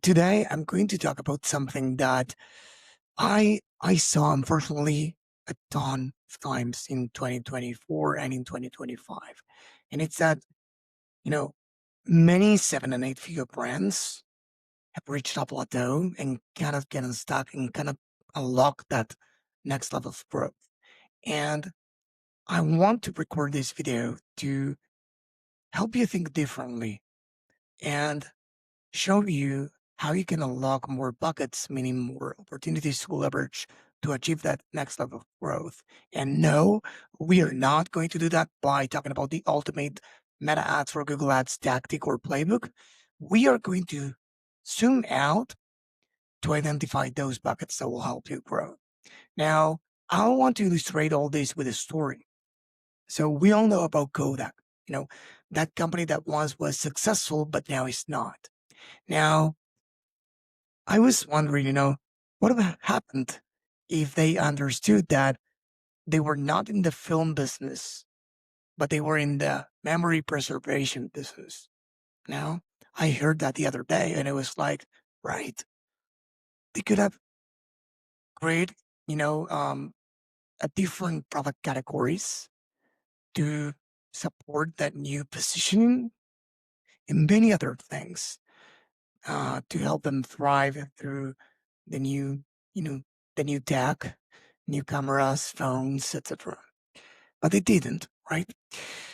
Today, I'm going to talk about something that I saw, unfortunately, a ton of times in 2024 and in 2025. And it's that, you know, many 7 and 8 figure brands have reached a plateau and kind of get unstuck and kind of unlock that next level of growth. And I want to record this video to help you think differently and show you how you can unlock more buckets, meaning more opportunities to leverage to achieve that next level of growth. And no, we are not going to do that by talking about the ultimate meta ads for Google Ads tactic or playbook. We are going to zoom out to identify those buckets that will help you grow. Now, I want to illustrate all this with a story. So we all know about Kodak, you know, that company that once was successful, but now is not. Now, I was wondering, what would have happened if they understood that they were not in the film business, but they were in the memory preservation business. Now, I heard that the other day and it was like, right, they could have created, you know, um, a different product categories to support that new positioning and many other things to help them thrive through the new, you know, the new tech, new cameras, phones, etc. But they didn't, right?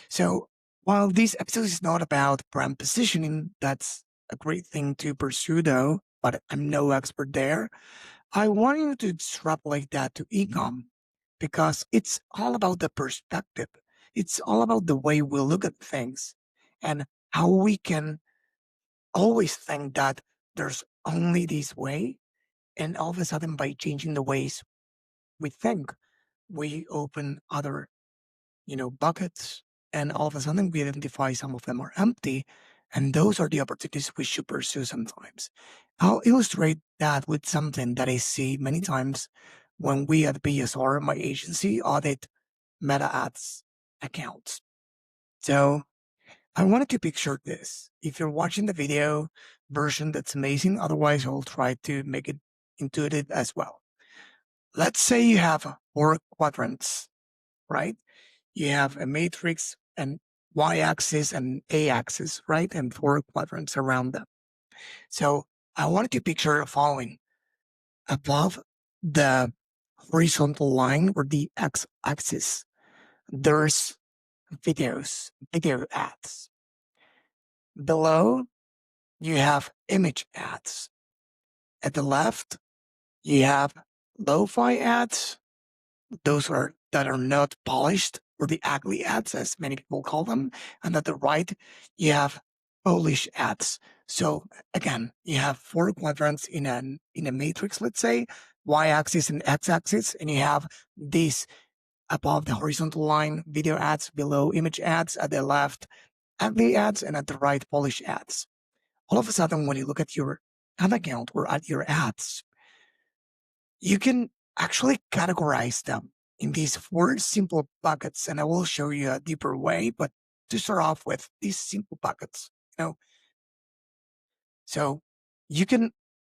So while this episode is not about brand positioning, that's a great thing to pursue though, but I'm no expert there. I want you to extrapolate that to e-com because it's all about the perspective. It's all about the way we look at things and how we can always think that there's only this way. And all of a sudden, by changing the ways we think, we open other, buckets. And all of a sudden, we identify some of them are empty. And those are the opportunities we should pursue sometimes. I'll illustrate that with something that I see many times when we at BSR, my agency, audit meta ads accounts. So I wanted to picture this. If you're watching the video version, that's amazing. Otherwise, I'll try to make it intuitive as well. Let's say you have 4 quadrants, right? You have a matrix and y-axis and a-axis, right? And 4 quadrants around them. So I wanted to picture the following. Above the horizontal line or the x-axis, there's video ads. Below, you have image ads. At the left, you have lo-fi ads. Those that are not polished, or the ugly ads, as many people call them. And at the right, you have Polish ads. So again, you have 4 quadrants in a matrix, let's say, y-axis and x-axis, and you have these above the horizontal line, video ads, below image ads, at the left, ugly ads, and at the right, Polish ads. All of a sudden, when you look at your ad account or at your ads, you can actually categorize them in these 4 simple buckets. And I will show you a deeper way, but to start off with these simple buckets, so you can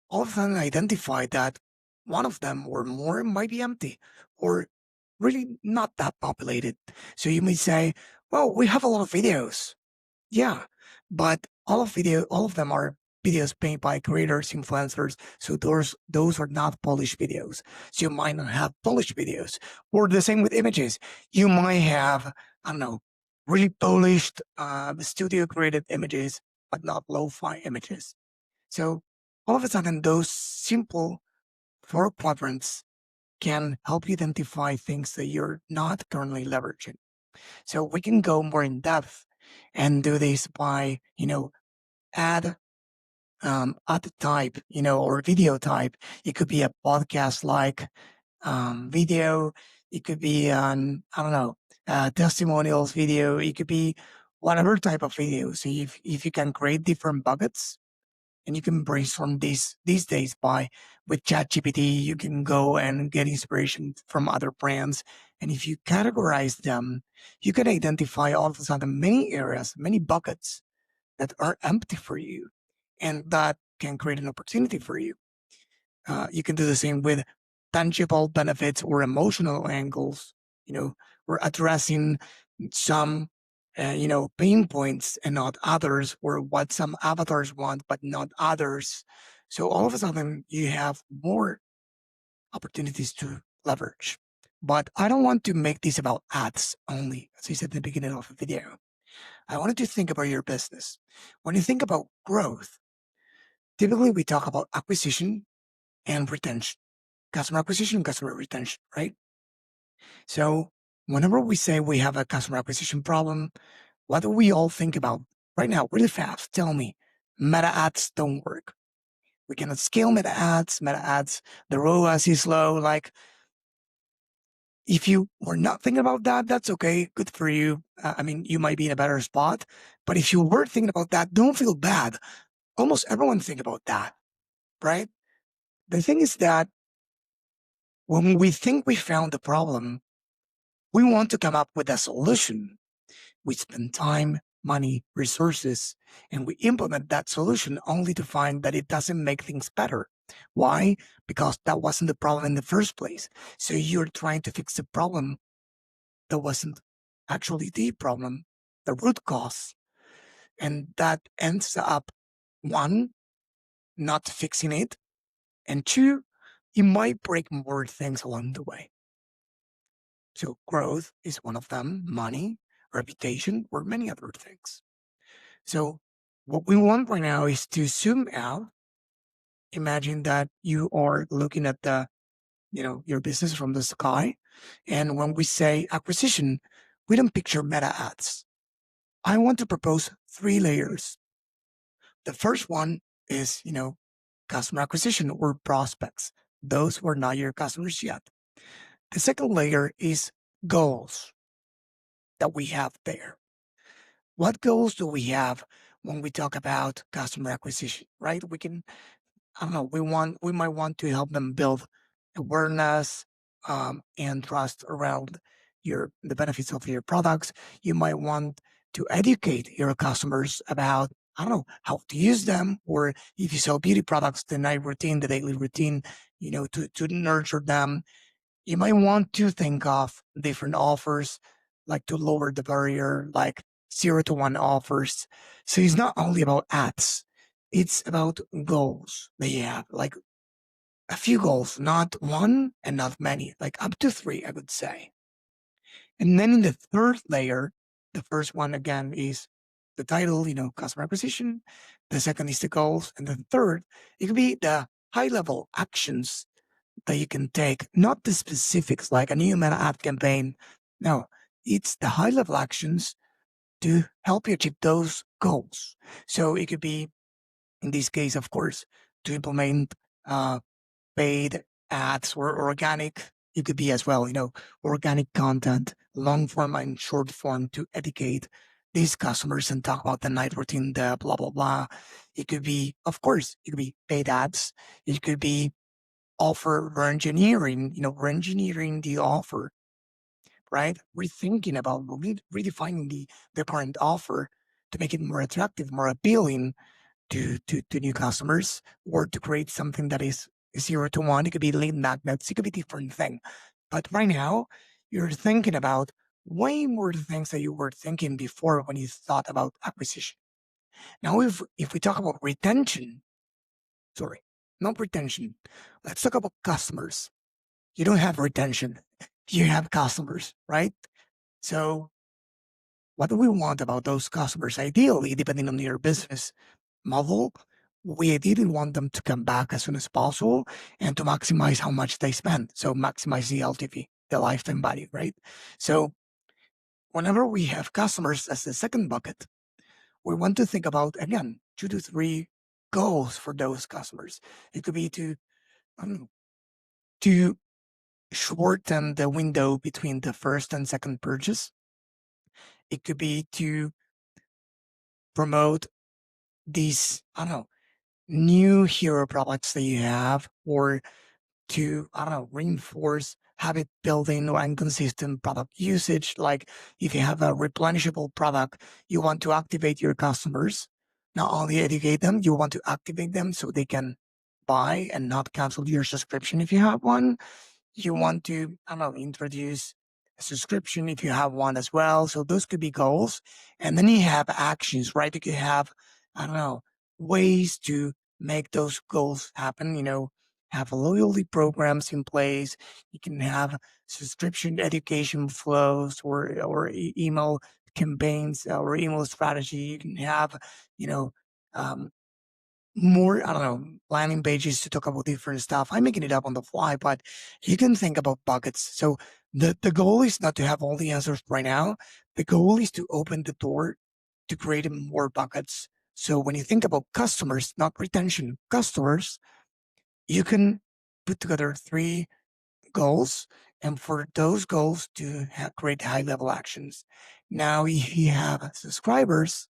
all of a sudden identify that one of them or more might be empty or really not that populated. So you may say, well, we have a lot of videos. Yeah, but all of them are videos made by creators, influencers. So those are not polished videos. So you might not have polished videos. Or the same with images. You might have, I don't know, really polished studio created images, but not lo-fi images. So all of a sudden, those simple 4 quadrants can help you identify things that you're not currently leveraging. So we can go more in depth and do this by, add ad type, or video type. It could be a podcast like video. It could be I don't know, testimonials video. It could be whatever type of video. So if you can create different buckets, and you can brainstorm these days by with ChatGPT, you can go and get inspiration from other brands. And if you categorize them, you can identify all of a sudden many areas, many buckets that are empty for you. And that can create an opportunity for you. You can do the same with tangible benefits or emotional angles. We're addressing some, pain points and not others, or what some avatars want, but not others. So all of a sudden, you have more opportunities to leverage. But I don't want to make this about ads only, as I said at the beginning of the video. I wanted to think about your business. When you think about growth, typically we talk about acquisition and retention, customer acquisition and customer retention, right? So whenever we say we have a customer acquisition problem, what do we all think about right now? Really fast, tell me. Meta ads don't work. We cannot scale meta ads. Meta ads, the ROAS is low. Like, if you were not thinking about that, that's okay. Good for you. You might be in a better spot. But if you were thinking about that, don't feel bad. Almost everyone think about that, right? The thing is that when we think we found the problem, we want to come up with a solution. We spend time, money, resources, and we implement that solution only to find that it doesn't make things better. Why? Because that wasn't the problem in the first place. So you're trying to fix the problem that wasn't actually the problem, the root cause. And that ends up, one, not fixing it, and two, you might break more things along the way. So growth is one of them, money, reputation, or many other things. So what we want right now is to zoom out. Imagine that you are looking at your business from the sky. And when we say acquisition, we don't picture meta ads. I want to propose 3 layers. The first one is, customer acquisition or prospects, those who are not your customers yet. The second layer is goals that we have there. What goals do we have when we talk about customer acquisition, right? I don't know, we might want to help them build awareness and trust around the benefits of your products. You might want to educate your customers about, I don't know, how to use them, or if you sell beauty products, the night routine, the daily routine, to nurture them. You might want to think of different offers, like to lower the barrier, like 0 to 1 offers. So it's not only about ads, it's about goals that you have, like a few goals, not one and not many, like up to 3, I would say. And then in the third layer, the first one again is the title, customer acquisition. The second is the goals. And the third, it could be the high level actions that you can take, not the specifics like a new meta ad campaign. No, it's the high level actions to help you achieve those goals. So it could be, in this case, of course, to implement paid ads or organic. It could be as well, organic content, long form and short form, to educate these customers and talk about the night routine, the blah, blah, blah. It could be, of course, it could be paid ads. It could be offer re-engineering, re-engineering the offer, right? Rethinking about redefining the current offer to make it more attractive, more appealing to new customers, or to create something that is 0 to 1. It could be lead magnets. It could be different thing. But right now, you're thinking about way more things that you were thinking before when you thought about acquisition. Now, if we talk about retention, sorry, not retention, let's talk about customers. You don't have retention. You have customers, right? So what do we want about those customers? Ideally, depending on your business model, we ideally want them to come back as soon as possible and to maximize how much they spend. So maximize the LTV, the lifetime value, right? So whenever we have customers as the second bucket, we want to think about, again, 2 to 3 goals for those customers. It could be to, I don't know, to shorten the window between the first and second purchase. It could be to promote these, I don't know, new hero products that you have, or to, I don't know, reinforce habit building and consistent product usage. Like if you have a replenishable product, you want to activate your customers not only educate them, you want to activate them so they can buy and not cancel your subscription if you have one. You want to, I don't know, introduce a subscription if you have one as well. So those could be goals. And then you have actions, right? You could have, I don't know, ways to make those goals happen, have loyalty programs in place. You can have subscription education flows or email campaigns or email strategy. You can have, you know, um, more, I don't know, landing pages to talk about different stuff. I'm making it up on the fly, but you can think about buckets. So the goal is not to have all the answers right now. The goal is to open the door to create more buckets. So when you think about customers, not retention, customers, you can put together 3 goals, and for those goals to create high level actions. Now, if you have subscribers,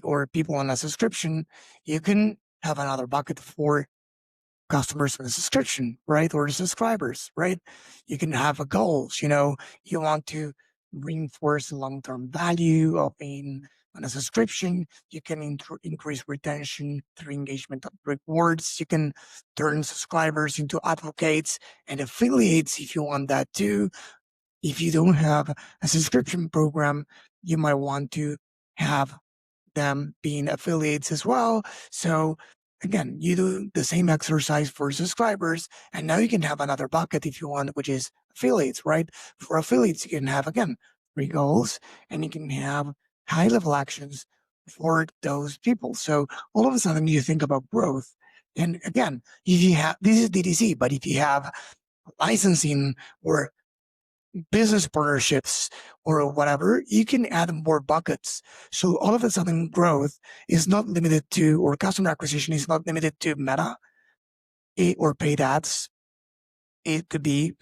or people on a subscription, you can have another bucket for customers with a subscription, right? Or subscribers, right? You can have a goals, you want to reinforce the long-term value of being on a subscription. You can increase retention through engagement rewards. You can turn subscribers into advocates and affiliates if you want that too. If you don't have a subscription program, you might want to have them being affiliates as well. So again, you do the same exercise for subscribers, and now you can have another bucket if you want, which is affiliates, right? For affiliates, you can have again 3 goals, and you can have high level actions for those people. So all of a sudden, you think about growth. And again, if you have, this is DTC, but if you have licensing or business partnerships or whatever, you can add more buckets. So all of a sudden, growth is not limited to, or customer acquisition is not limited to Meta or paid ads. It could be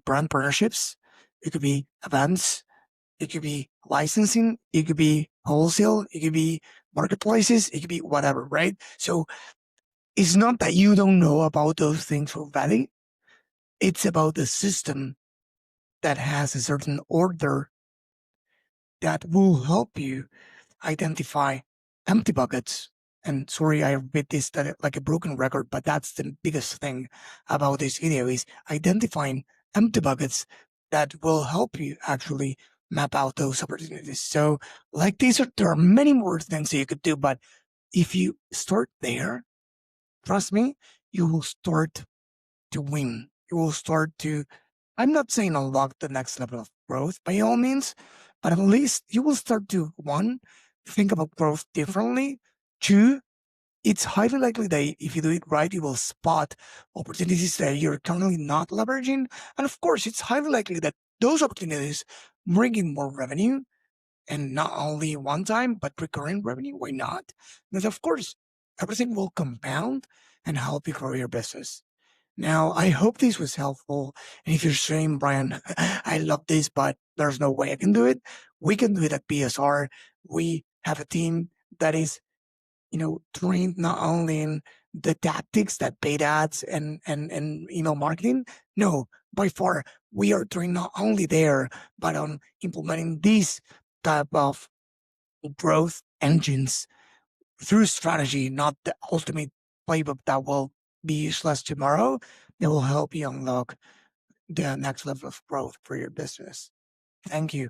brand partnerships. It could be events. It could be licensing. It could be wholesale. It could be marketplaces. It could be whatever, right? So it's not that you don't know about those things already. It's about the system that has a certain order that will help you identify empty buckets. And sorry, I repeat this like a broken record, but that's the biggest thing about this video is identifying empty buckets that will help you actually map out those opportunities. So like there are many more things that you could do, but if you start there, trust me, you will start to win. You will start to, I'm not saying unlock the next level of growth by all means, but at least you will start to, 1, think about growth differently. 2, it's highly likely that if you do it right, you will spot opportunities that you're currently not leveraging. And of course, it's highly likely that those opportunities bring in more revenue, and not only one time, but recurring revenue. Why not? Because of course, everything will compound and help you grow your business. Now, I hope this was helpful. And if you're saying, Brian, I love this, but there's no way I can do it, we can do it at PSR. We have a team that is, trained not only in the tactics that paid ads and email marketing. No, by far, we are trained not only there, but on implementing these type of growth engines through strategy, not the ultimate playbook that will be useless tomorrow. It will help you unlock the next level of growth for your business. Thank you.